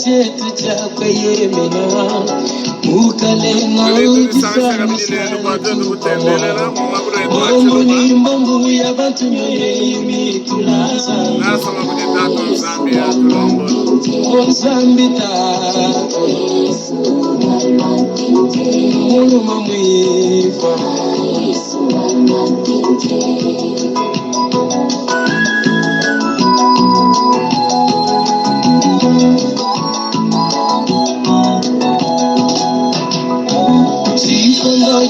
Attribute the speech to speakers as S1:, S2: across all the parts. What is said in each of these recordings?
S1: chetu chakwe yemena ukalenga Moni mbongu ya bantu nyoye imitulaza Ozambita Mulu mamwifa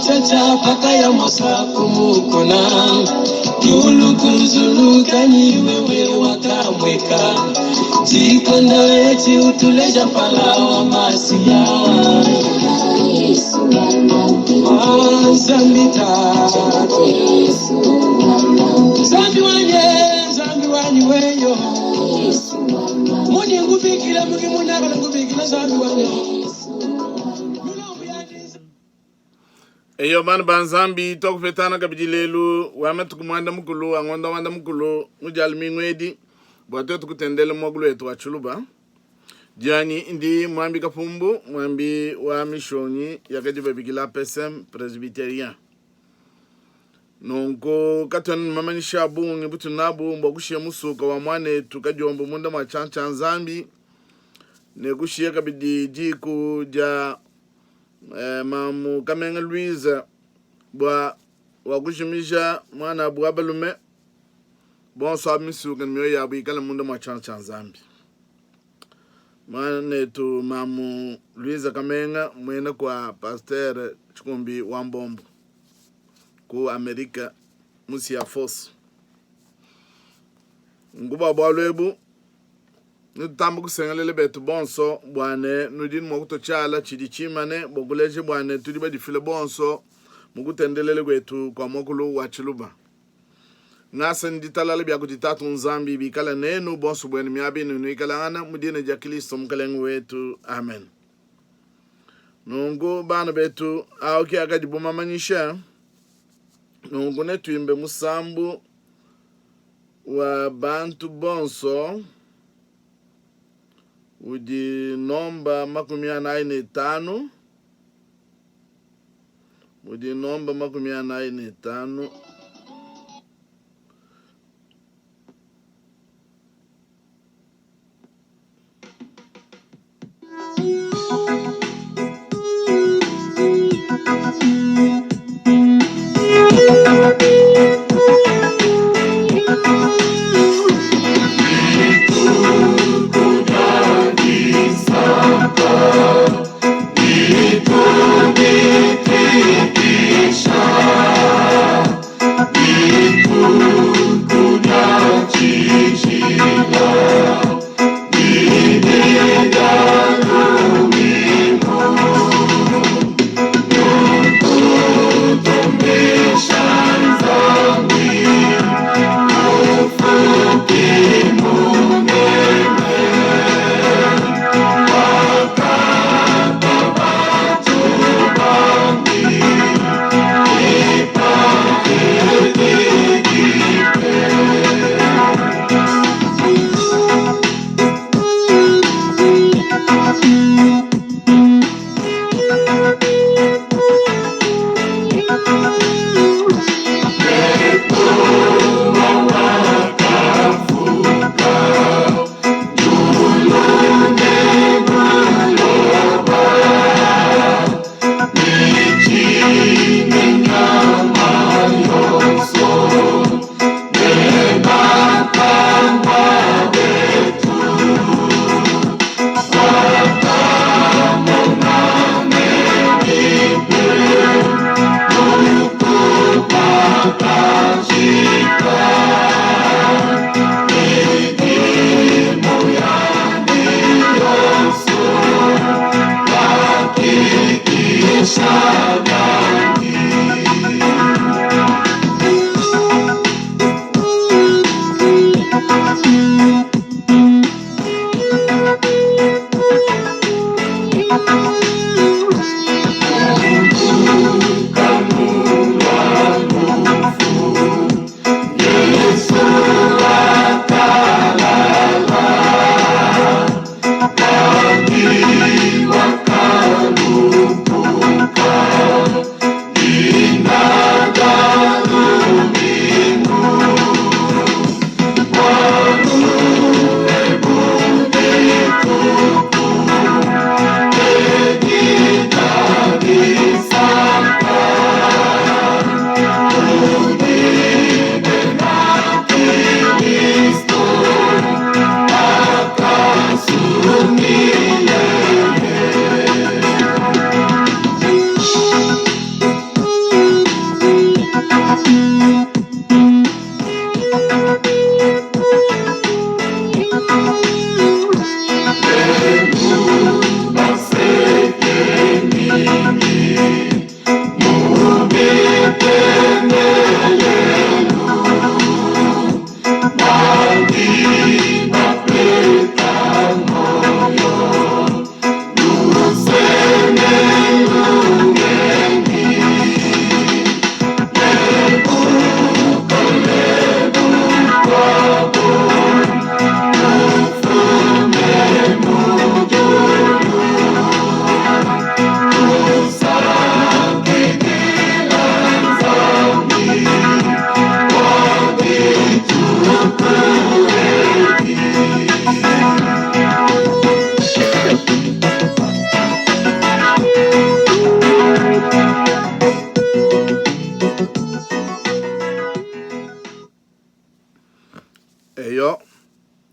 S1: Chacha paka ya mosafu mukona Yulu kuzuluka ni wewe wakamweka Chikondo echi utuleja pala wa masiyawa Zambita Zambi wanye weyo Muni ngubikila mugi munagala ngubikila zambi wanyo
S2: Eyo man banzambi tok fetana kabijilelu wamet kumanda mukulu angonda wanda mukulu mujalmi ngwedi bwato tukutendele mogulu etu wachuluba Jani indi mwambi kapumbu mwambi wa mishoni yakajiba bigila PSM presbyterien Nonko katwan mamani shabu ngibutu nabu mbogushie musuka wa mwane tukajombo munda machancha nzambi Negushie kabidi jiku ja mamu Kamenga Louise bwa wakushimisha mwana bwa balume bonso amisu kan miyo ya bwi kala munda machancha nzambi Mane tu mamu Louise Kamenga mwena kwa pasteur Chikumbi Wambombo ku Amerika musi ya force nguba bwalwebu Nutambu kusengalele betu bonso bwane nudin mokuto chala chidichimane boguleje bwane tudiba difile bonso mukutendelele kwetu kwa mokulu wachiluba Ngasa nditalale bya kutitatu nzambi bikala nenu bonso bwane miabi nenu ikala ana mudine ja Kristo mkalengu wetu amen Nungu bana betu aoki akajibu mamanyisha Nungu netu imbe musambu wa bantu bonso Udi nomba 45 Udi nomba 45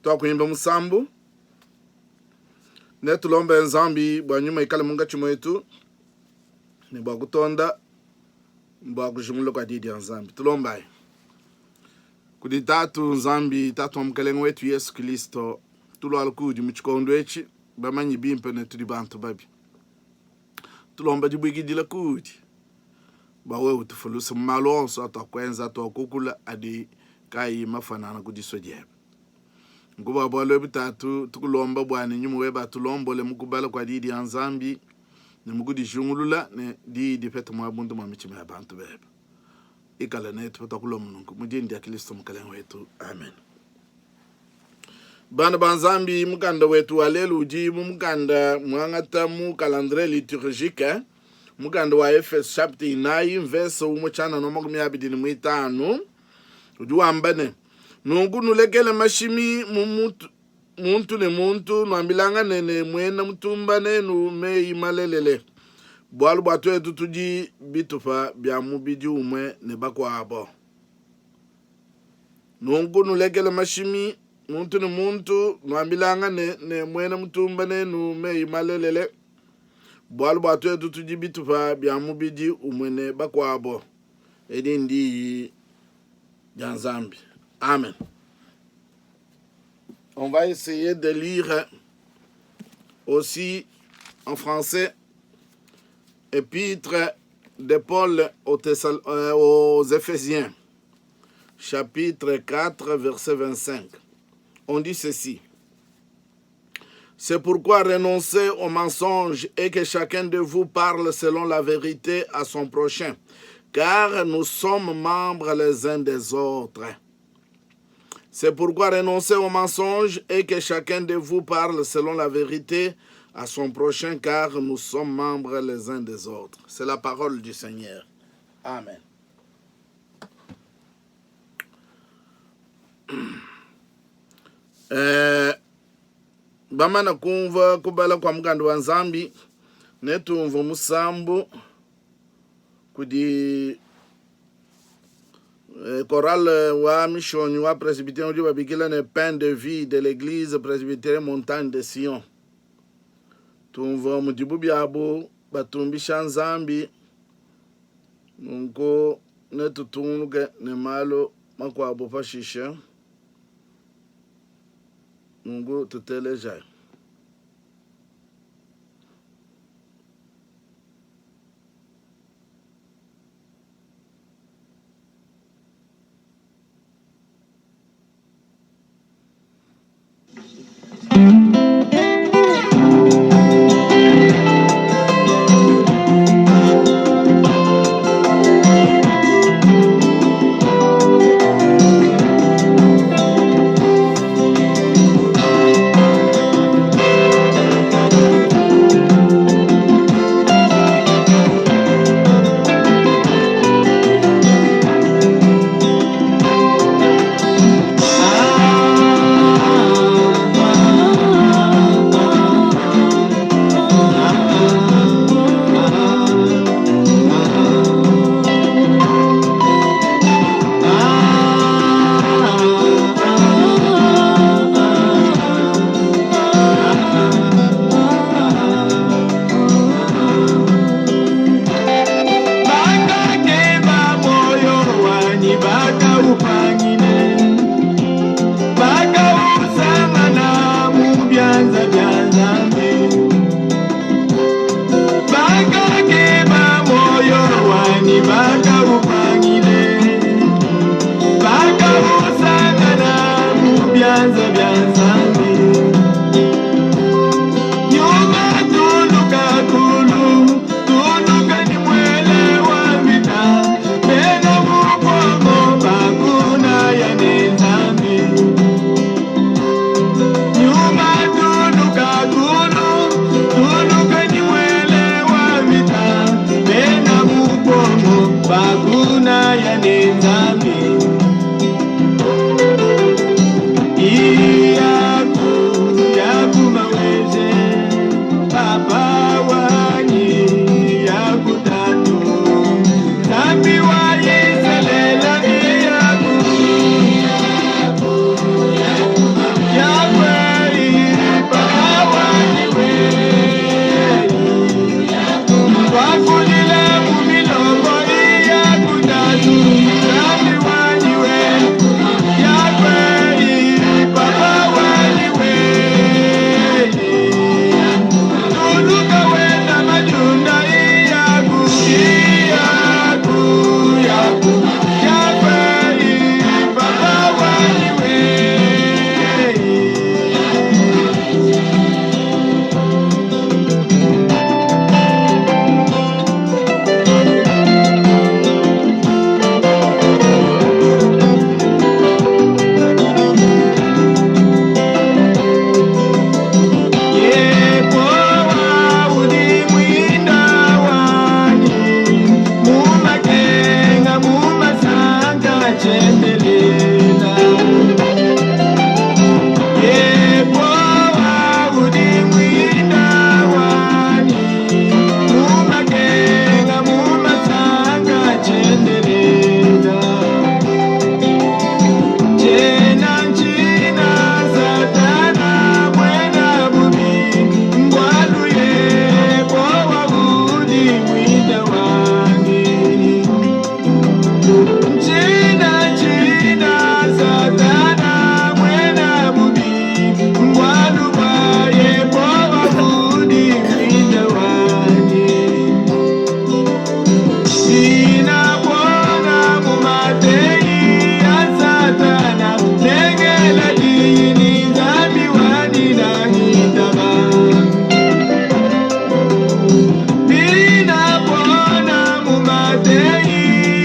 S2: twakuimba musambu ne tulomba nzambi bwanyuma ikale munga chimwetu ni bwakutonda mbwakujumula kwa didi ya nzambi. Tulomba kudi tatu nzambi tatu mkalengo wetu Yesu Kristo tulwala kudi muchikondo echi bamanyi bimpe ne tuli bantu babi. Tulomba jibwigidila kudi bawe utufulusa malonso atakwenza atakukula adi kai mafanana kudiso jebe. Nguba bwalo bitatu tukulomba bwana nyumu weba tulombole mukubala kwa didi ya nzambi ne mugudi jungulula ne didi pete mwabundu mwamichime ya bantu bebe. Ikala netu pata kulomunungu mujindi ya Kristo mkalengo wetu. Amen. Bana banzambi mukanda wetu aleluji mukanda mwangata mu calendrier liturgique mukanda wa Efes chapter 9 verse umuchana no magumi abidini mwitanu ujuambane nungu nulekele mashimi muntu ne muntu nwambilanga nene mwena mutumba nenu mei malelele bwalu bwatu etu tuji bitufa bya mubiji umwe ne bakwabo nungu nulekele mashimi muntu ne muntu nwambilanga ne mwena mutumba nenu mei malelele bwalu bwatu etu tuji bitufa bya mubiji umwe ne bakwabo edindi janzambi. Amen. On va essayer de lire aussi en français Épître de Paul aux Éphésiens, chapitre 4, verset 25. On dit ceci. C'est pourquoi renoncez aux mensonges et que chacun de vous parle selon la vérité à son prochain, car nous sommes membres les uns des autres. C'est pourquoi renoncez aux mensonges et que chacun de vous parle selon la vérité à son prochain, car nous sommes membres les uns des autres. C'est la parole du Seigneur. Amen. Bamana kumva kubala kwa mgando wa nzambi netumva musambu kudi chorale wa mission wa presbytérien du babikila ne pain de vie de l'église presbytérienne montagne de Sion. Tumva mudibu byabo batumbisha nzambi nunko netutunge ne malo makwabo fashisha nungo tuteleja.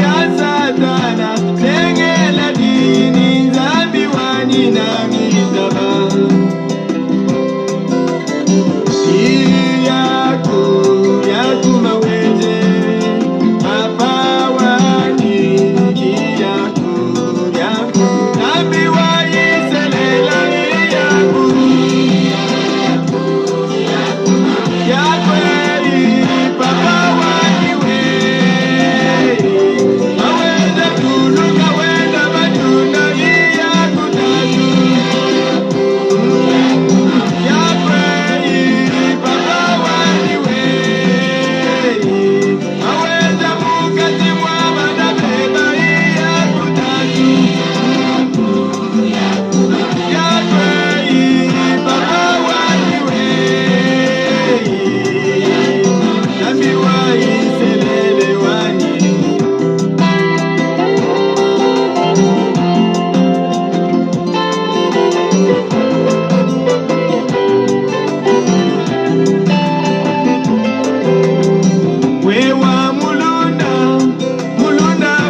S1: ya satana tengela dini zambi wani na mitaba yaku maweze papa wani yaku zambi wani selela yaku papa wani we aweza tuluka wenda matunda yaku tatu papa wani we aweza mukati mwabana beba yaku tatu papa wani we zambi wai selele wani wewa mulunda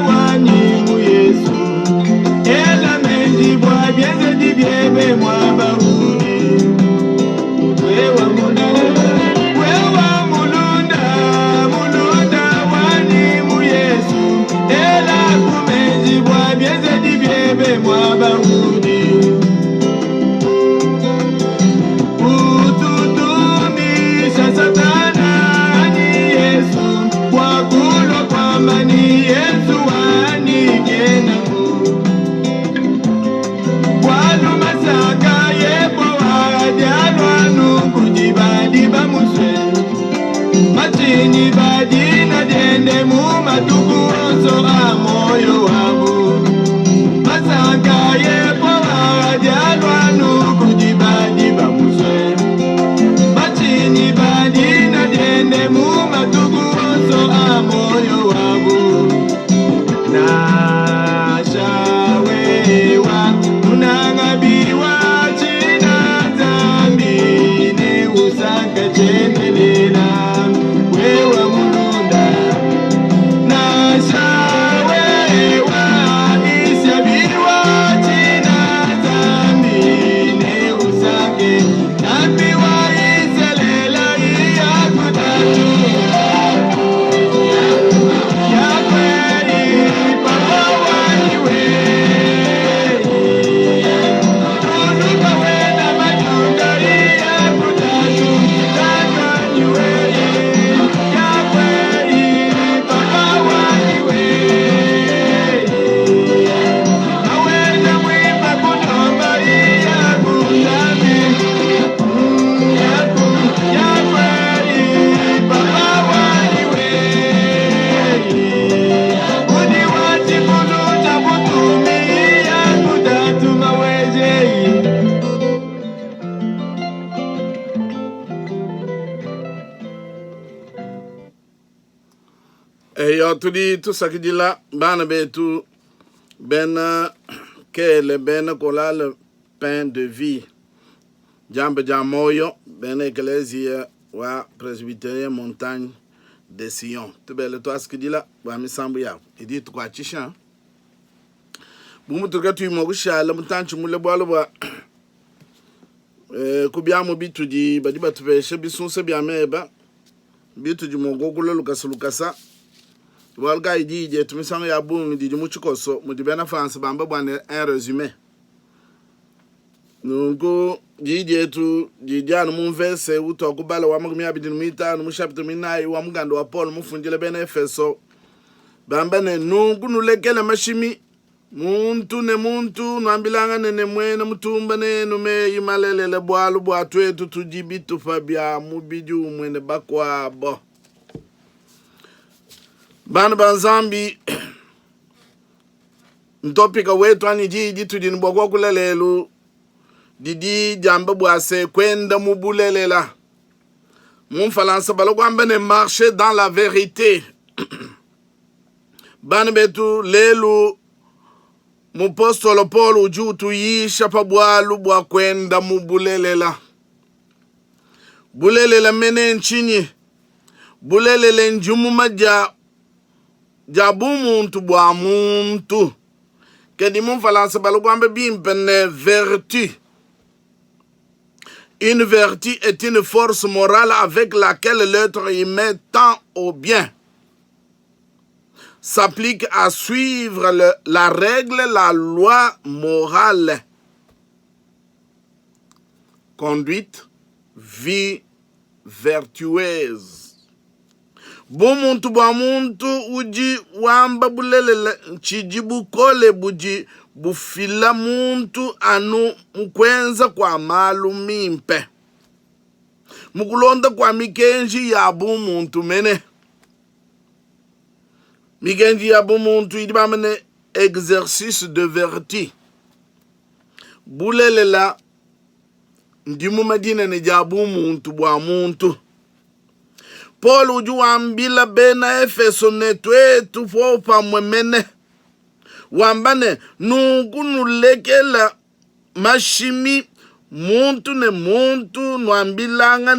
S1: wani mu Yesu ela menji bwa byeze dibyebe mwabahuni wewa mulunda wani mu Yesu ela kumenji bwa byeze dibyebe mwabahuni ututumisha satana ni Yesu wakulo kwamba ni Yesu wanigenamu walumasaka yepo wajalwanu kujibadiba muswe machini badina dende mu matuku oso amoyo wabu masaka yepo wajalwanu kujibadiba muswe machini badina dende mu matuku oso amoyo wabu na shawewa unangabiwa china zambi ne usaka chemelela wewa mulunda na shawewa isyabiwa china zambi ne usake zambiwa iselela yakutatu papa wani we tuluka wenda matunda yakutatu takani we papa wani we aweza mwimba kunomba yakutami papa wani we udi wati kuluta butumi yakutatu mawezei
S2: yo tudi tu sakidila bana betu ben kele ben kola le pain de vie jambe jamoyo ben ecclesia wa presbytérien montagne de Sion tu bele to askidila ba mi sambu ya idi tu kwa chisha bumu tu gatu mo gusha la mutanchi mule bwalo ba kubya mo bitu di badiba tu be shebi sunse bya meba bitu di mo gogulo lukasa walga idi je tu mi sanga ya bu di mu chikoso mu di bena France bamba bwane un résumé nungo jije tu jijana mu verse uto kubala wa magumi abidin mita no chapitre minai wa mugando wa Paul mu funjile bena Efeso bamba ne nungu nulekele mashimi muntu nambilanga ne mwene mutumba ne nume imalele le bwalu bwa twetu tujibitu fabia mubiju mwene bakwa bo bana banzambi ntopika wetu ani jiji tudini bwakwa kulelelu didi jamba bwase kwenda mubulelela mumfalansa balokwamba ne marcher dans la vérité bana betu lelu mupostolo Paul ujutu yisha pa bwalu bwa kwenda mubulelela bulelela mene nchinyi bulelele njumu maja jabu muntu bwa muntu kedi mun falansa balugwambe bimpene vertu. Une vertu est une force morale avec laquelle l'être humain tend au bien, s'applique à suivre la règle, la loi morale. Conduite, vie vertueuse. Bon muntu bwa muntu uji wamba bulele chijibu kole buji bufila muntu anu mkwenza kwa malu mimpe. Mukulonda kwa mikenji ya bu muntu mene. Mikenji ya bu muntu idiba mene exercice de vertu. Bulele la ndimu madina ne jabu muntu bwa muntu. Paul uju wambila bena Efeso netwetu fopa mwemene. Wambane nungunu lekela mashimi muntu nwambilanga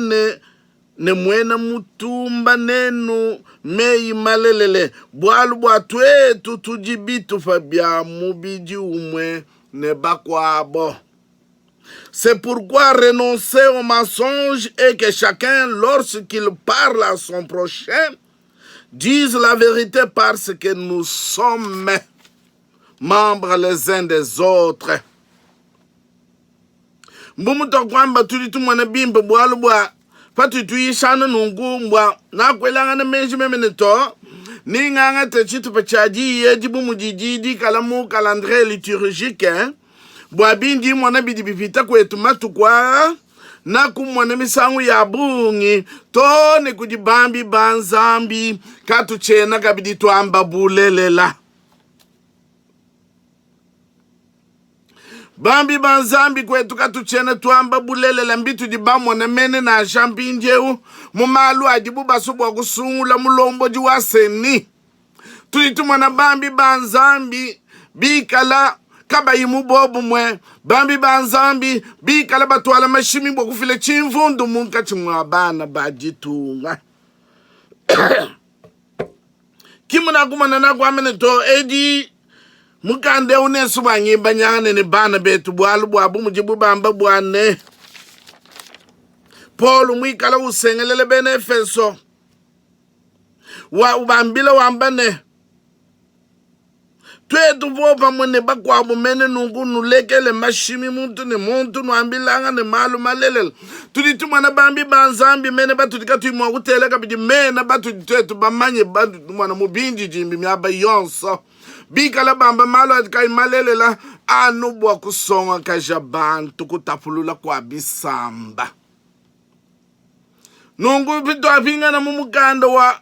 S2: ne mwena mutumba nenu meyi malelele. Bwalu bwatwetu tujibitu fabia mubiji umwe ne bakwabo. C'est pourquoi renoncer au mensonge et que chacun, lorsqu'il parle à son prochain, dise la vérité parce que nous sommes membres les uns des autres. Mbumuto kwamba tulitumwana bimba bwalu bwa patu tuishana nungu mbwa na kwelanga na menji memene to ni nganga te chitu pachaji yeji bumujijidi kalamu calendrier liturgique bwa bindi mwana bidi bifita kwetu matukwa na kumwana misangu ya bungi to ne kujibambi banzambi katu chena kabidi tuamba bulelela bambi banzambi kwetu katu chena tuamba bulelela mbitu jibamwa na mene na champinjeu mumalu ajibu basubwa kusungula mulombo jiwaseni tulitumwa na bambi banzambi bikala kaba yimu bobu mwe bambi banzambi bikala batwala mashimi bwa kufile chimvundu munka chimwabana bajitunga kimuna kumana na kwamene to edi mukande unesu banyimba nyane ne bana betu bwalu bwabu mujibu bamba bwane Paul mwikala usengelele bene Efeso wa ubambila wambane twetu vopa mwene bakwabu mene nungu nulekele mashimi muntu nwambilanga ne malu malelele tulituma na bambi banzambi mene batu dikatuimwa kutele kabidi mena batu twetu bamanye batu mwana mubinji jimbi miaba yonso bikala bamba malu adikai malelela anubwa kusonga kaja bantu kutapulula kwa bisamba nungu pito apinga na mumukanda wa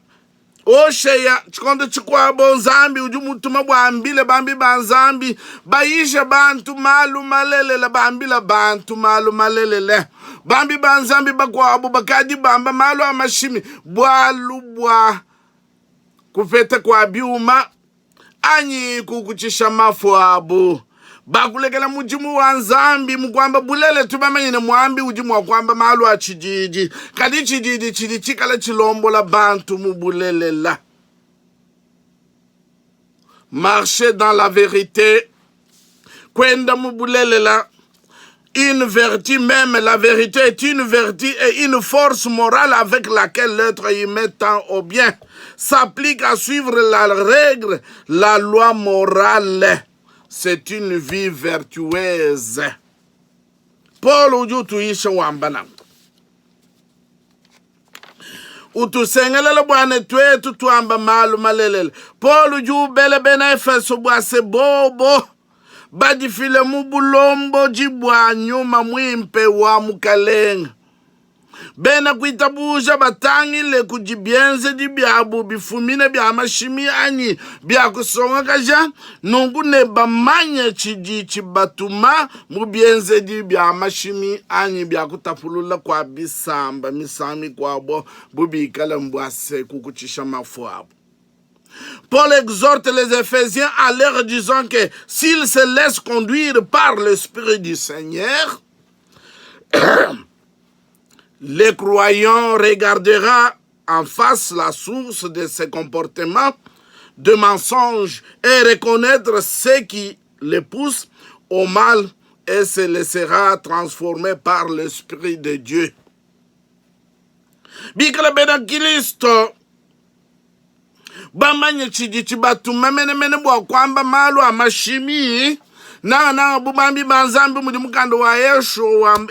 S2: Osheya chikondo chikwabo nzambi ujumutuma bwambile bambi banzambi bayisha bantu malu malelele bambila bantu malu malelele bambi banzambi bakwabo bakadi bamba malu amashimi bwalu bwa kufeta kwa biuma anyi kukuchisha mafu abu bakulekela mujimu wa nzambi mukwamba bulele tubamanyine mwambi ujimu wa kwamba malu a chijiji kadi chijiji chidi chikala chilombo la bantu mubulele la marcher dans la vérité kwenda mubulele la une vertu même la vérité est une vertu et une force morale avec laquelle l'être humain tend au bien s'applique à suivre la règle la loi morale. C'est une vie vertueuse. Paul uju tuisha wambana. Utusengelele bwane twetu tuamba malu malelele. Paul uju bele bena Efeso bwase bobo. Badifile mubulombo jibwa nyuma mwimpe wa mukalenga. Bena kuitabuja batangi le kujibienze di biabu bifumine bia mashimi anyi bia kusonga kaja nungu ne bamanye chiji chibatuma mubienze di bia mashimi anyi bia kutapulula kwa bisamba misami kwa bo bubikala mbwase kukuchisha mafuabu. Paul exhorte les Éphésiens à leur disant que s'ils se laissent conduire par l'Esprit du Seigneur, les croyants regarderont en face la source de ces comportements de mensonges et reconnaître ce qui les pousse au mal et se laissera transformer par l'Esprit de Dieu. Bikala bena Kristo bamanye chidi chibatu mene bwa kwamba malu amashimi na bubambi banzambi mu mukando wa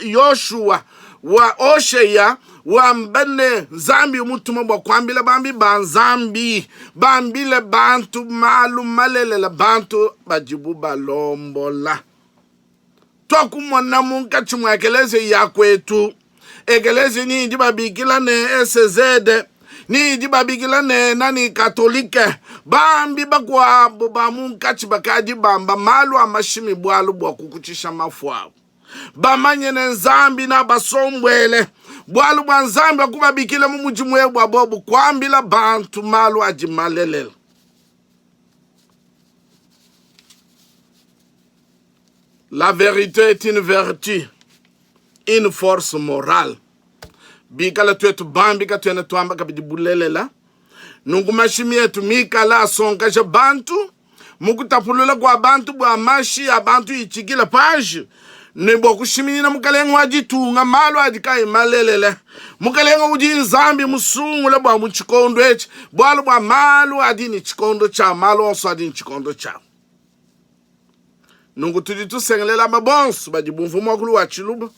S2: Yoshua wa Osheya wa mbene zambi mutuma bwa kwambila bambi banzambi bambile bantu malu malelela bantu bajibu balombola tokumona munka chimwa ekeleze yakwetu ekeleze ni ndiba bigila ne SZ ni ndiba bigila ne nani katolike bambi bakwa ba munka chibakaji bamba malu amashimi bwalu bwa kukuchisha mafwa bamanye ne nzambi na basombwele bwalu bwa nzambi akuba bikile mu mujimwe bwa bobu kwambila bantu malu ajimalelele. La vérité est une vertu, une force morale. Bikala tuetu bambi ka tuena tuamba kabidi bulelela. Nungu mashimi yetu mikala songa ja bantu. Mukutapulula kwa bantu bwa mashi ya bantu ichigila page. Nebo kushimini na mukalenga wajitunga malu adika imalelele. Mukalenga uji nzambi musungu le bwa mchikondo echi. Bwalu bwa malu adini chikondo cha malu onso adini chikondo cha. Nungu tuditu sengelela mabonsu badi bumfumo kulu wa chiluba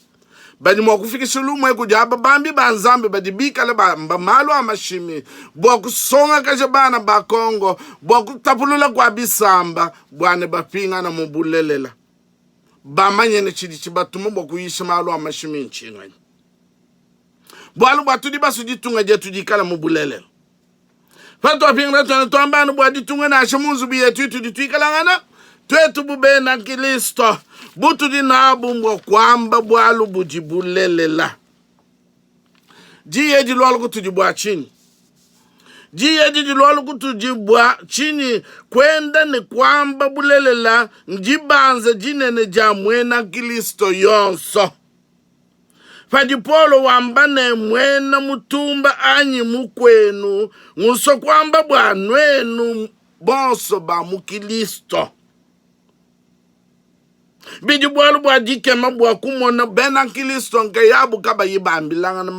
S2: badi mwakufikisha lumu eku jaba bambi banzambi badi bikale bamba malu amashimi bwaku songa kajabana ba Kongo bwaku tapulula kwa bisamba bwane bapinga na mubulelela bamanye ne chidi chibatumu bwaku yisha malu amashimi nchinga bwalu batudi basujitunga je tudikala mubulelela fato apinga na tuambanu bwaditunga na ashamunzu biyetu tudituikalangana twetu bubena Kristo butu dinabu mbwa kwamba bwalu bujibulelela jiye jilwalu kutujibwa chini jiye jilwalu kutujibwa chini kwenda ni kwamba bulelela njibanze jinene jamwena Kristo yonso fadipolo wambane mwena mutumba anyi mukwenu nguso kwamba bwanwenu bonso ba mukristo bidi bwalu bwa dikema bwa kumona bena Kristo nke yabu kaba yibambilanga na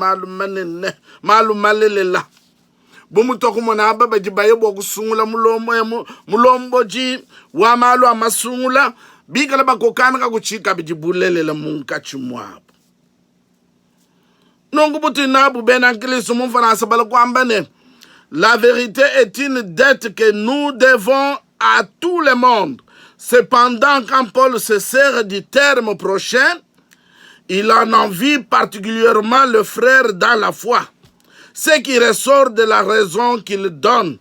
S2: malu malelela bumuto kumona ababa jibaye bwa kusungula mulombo ji wa malu amasungula bikala bakokana ka kuchika bidi bulelela munka chimwabu nongu buti nabu bena Kristo mufana sabala kwambane. La vérité est une dette que nous devons à tout le monde. Cependant, quand Paul se sert du terme prochain, il en envie particulièrement le frère dans la foi, ce qui ressort de la raison qu'il donne,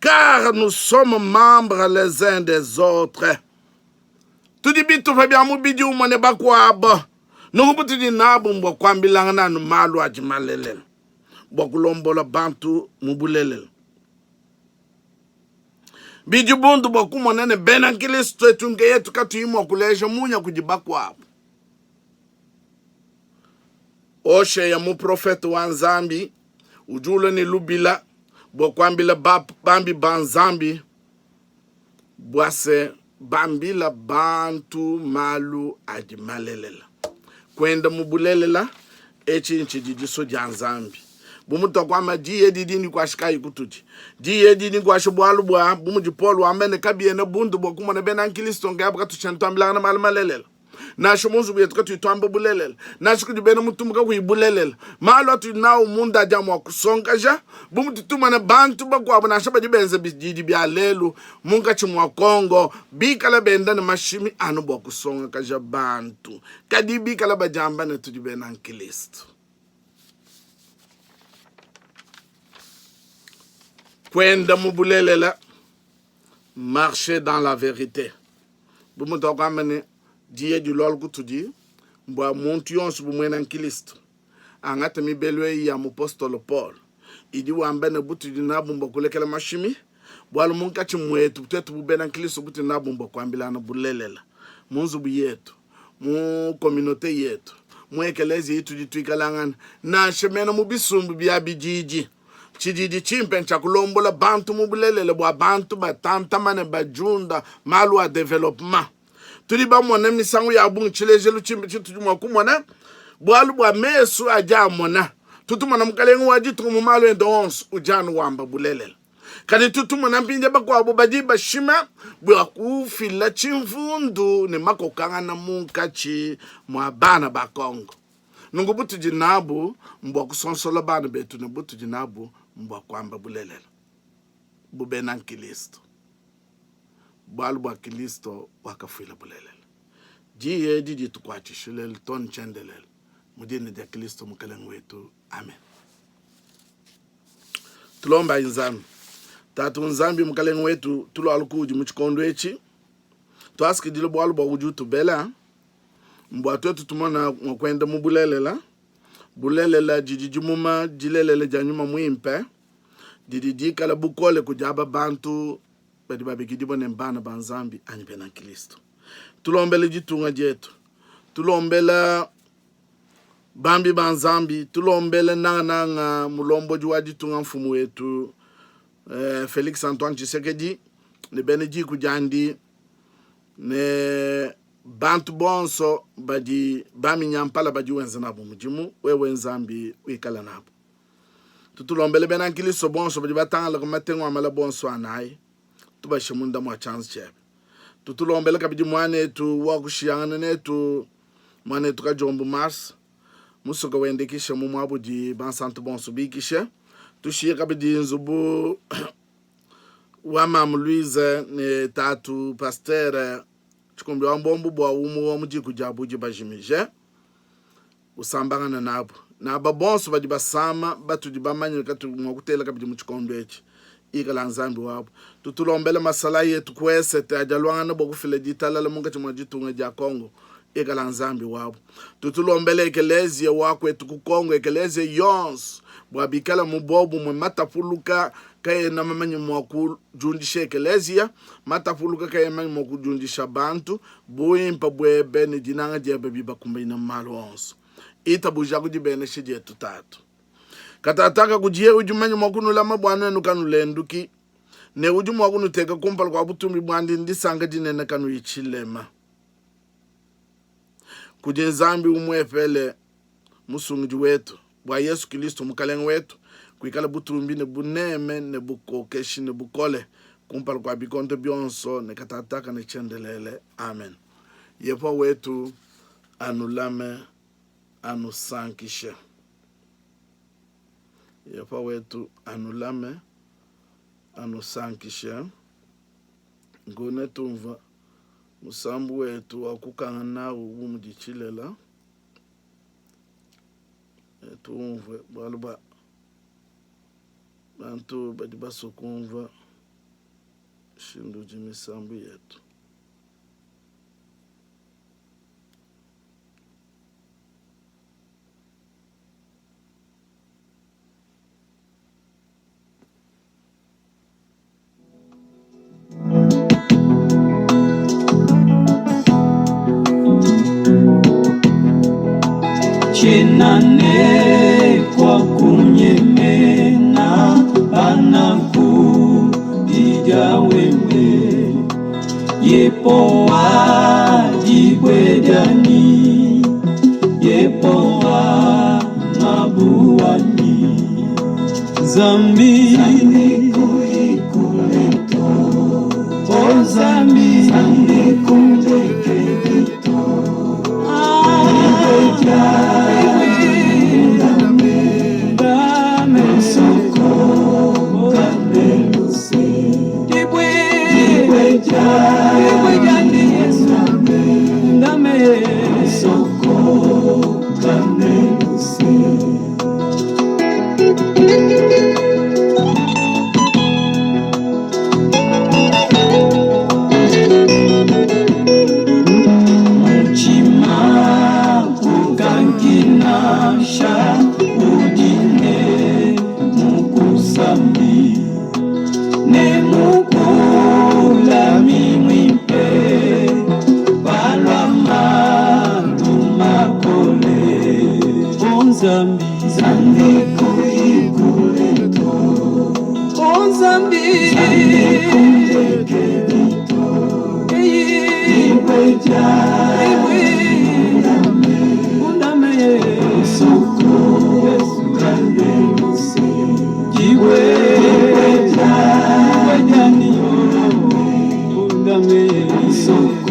S2: car nous sommes membres les uns des autres. Tout dit bitu fabia mubidi umone bakwaba. Nukubuti di nabu mbo kwambilanga na malu ajimalele. Bokulombola bantu mubulele. Bijibundu bokumonene bena Kristo etunge yetu katuimo kuleja munya kujibakwa. Oshe ya mu profeta wa nzambi ujule ni lubila bokwambila bambi banzambi bwase bambila bantu malu ajimalele. Kwenda mubulelela echi nchijiji soja nzambi. Bumuto kwa majiye didini kwa shikai kutuji. Jiye didini kwa shubwalu bwa bumuji polu ambene kabiye na bundu bwa kumone bena Kristo nge abaka tuchantuambila na malmalelele. Na shomunzu bwe tukatu ituamba bulelele. Na shikuji bena mutumuka kuibulelele. Malu atu na umunda jamu wa kusongaja. Bumuti tumane bantu bakwa abuna shaba jibenze bijidi bia lelu. Munga chimu wa Kongo. Bikala benda na mashimi anu bwa kusonga kaja bantu. Kadi bikala bajambane tujibena Kristo. Kwenda mubulelela, marcher dans la vérité. Bumuto kwa mene diye du lol kutuji, mbwa montion su bumwena Kristo. Angata mi belwe ya mupostolo Paul. Idi wambene butu di nabumba kulekela mashimi, bwalu munka chimwetu, tetu bubena Kristo butu nabumba kwa mbilana bulelela. Munzubu yetu, mu kominote yetu, mu ekelezi yetu di tuikalangana, na shemena mubisumbu biya bijiji. chididi chimpe chakulombola bantu mubulelele bwa bantu batantamane bajunda malu a development tuli ba mona misango ya bungu chilejelu chimpe chitujuma kumona bwalu bwa mesu aja mona tutuma mkalengu wajitu mumalu endons ujanu wamba bulelele kani tutuma mpinja bakwa bubaji bashima bwa kufila chimvundu ne makokanga na munkachi mwa bana ba Kongo nungu butu jinabu mbwa kusonsola bana betu ne butu jinabu mbwa kwamba bulelele bubena nkilisto bwalu bwa kilisto wakafila bulelele jiye jiji tukwachishulele ton chendelele mudini dia kilisto mkalengu wetu amen. Tulomba inzambi tatu nzambi mkalengu wetu tulo alukuji mchikondo echi tuaski dilo bwalu bwa ujutu bela mbwa twetu tumona mkwenda mbulelela bulelela jijijumuma jilelela janyuma muimpe dididi kala bukole kujaba bantu badi babikidibo nembana banzambi anyipena kilisto tulombele jitunga jetu tulombela bambi banzambi tulombele nanga mulombo juwaji tunga mfumu wetu Felix Antoine Tshisekedi ne beneji kujandi ne bantu bonso badi bami nyampala badi wenzanabu mujimu we wenzambi wikala nabu tutulombele benankili so bonso badi batanga ko matengo amala bonso anai tubashimunda mwa chance chebe tutulombele kabidi mwane tu wakushiyana netu mwane tu kajombu mars musoka wende kisha mu mwabudi bansantu bonso bikisha tushie kabidi nzubu wa mam Louise ne tatu pasteur chikombi wa mbombu bwa umu wa mujiku jabuji bajimije usambangana nabo naba bonso badi basama batu di bamanyi katu mwakutela kabidi muchikombi echi ikala nzambi wabo tutulombele masala yetu kwese te ajalwana bokufile ditala munga chimwajitunga ja Kongo ikala nzambi wabo tutulombele ekelezia wakwetu ku Kongo ekelezia yons bwabikala mubobu mwe matapuluka kaye na mamanyi mwaku jundisha ekelezia matapuluka kaye mamanyi mwaku jundisha bantu buimpa bwebe ni dinanga jebe biba kumbaina malo onso ita bujaku jibene shije tutatu katataka kujie ujumanyi mwakunula mabwana nukanulenduki ne ujumu wakunuteka kumpala kwa butumi bwandi ndisanga dinene kanu ichilema kuje nzambi umwepele musungi wetu bwa Yesu Kristo mukalengu wetu kuikala butumbi ne buneme ne bukokeshi ne bukole kumpala kwa bikonto byonso ne katataka ne chendelele amen. Yepo wetu anulame anusankishe yepo wetu anulame anusankishe ngone tumva musambu wetu wakukanga nawo umudichilela tumve baluba bantu badi basokumva shindu jimisambu yetu
S1: Chenane kwa kunyemena banaku ija wewe yepo wajibwedani yepo wa nabuwani zambi kuikuleto o zambi kuleketo ne mukula mimwi So